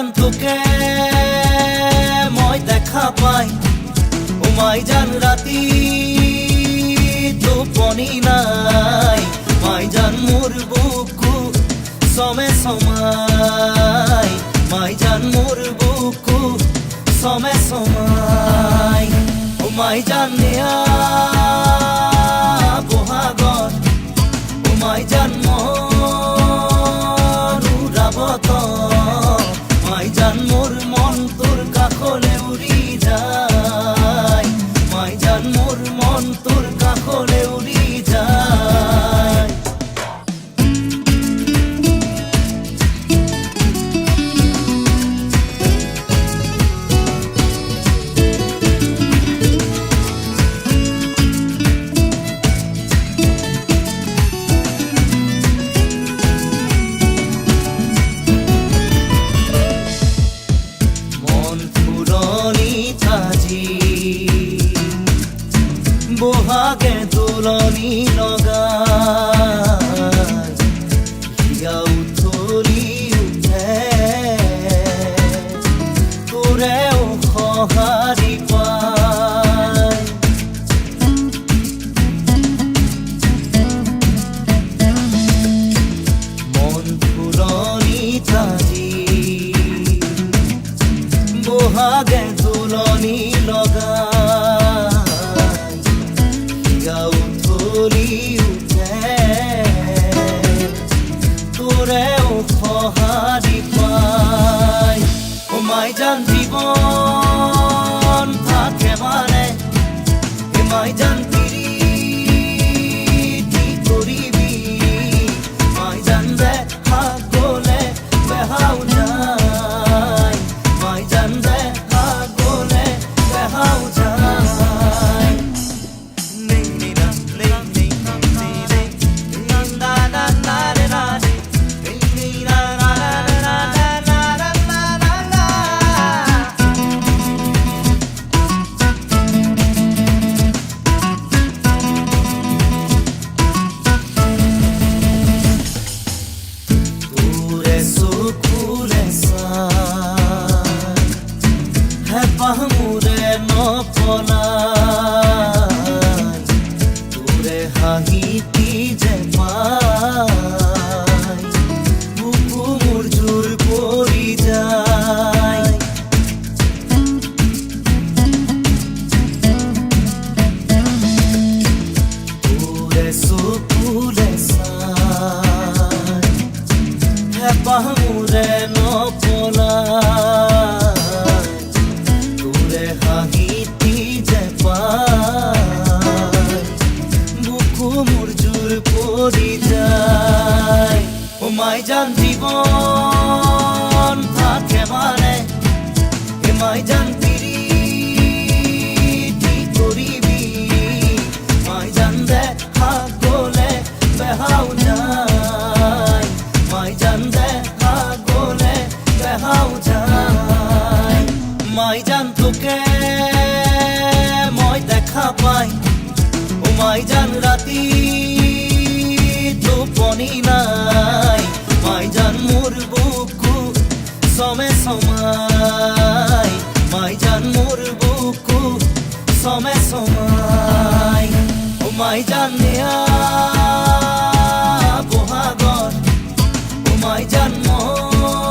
জান তোকে মই দেখা পাই ও মাই জান রাতি টোপনি নাই মাই জান মোর বুকু সমে সমাই মাই জান মোর বুকু সমে সমাই ও মাই জান নিয়া বহাগত ও মাই জান মনুরাবত মাই জান মোর মন তোর কাখলে উড়ি যায় মাই জান মোর মন তোর কাখলে উড়ি যায় বহাগে তুলনি লগাই হিয়া উথলি উঠে তোৰেও সঁহাৰি পাই মন ফুলনি তাজি বহাগে তুলনি লগাই তোৰেও সঁহাৰি পাই ও মাই জান জীৱন থাকে মানে এ মাই জান পিৰিতি কৰিবি মাই জান দেখা গ'লে বেহাও যায় মাই জান দেখা গ'লে বেহাও যায় পাহমুৰে নপলাই তোৰে হাঁহিতি যে পাই বুকু মোৰ জোৰ পৰি যায় তোৰে চকুলে চাই হে পাহমুৰে নপলাই হাঁহিতি যে পাই বুকু মোৰ জোৰ পৰি যায় ও মাই জান জীৱন থাকে মানে এ মাই জান পিৰিতি কৰিবি মাই জান দেখা গ'লে বেহাও যায় মাই জান দেখা গ'লে বেহাও যায় মাই জান তোকে মই দেখা পাই ও মাই জান রাতি টোপনি নাই মাই জান মোর বুকু সমে সমাই মাই জান মোর বুকু সমে সমাই ও মাই জান নিয়া বহাগত ও মাই জান মনুরাবত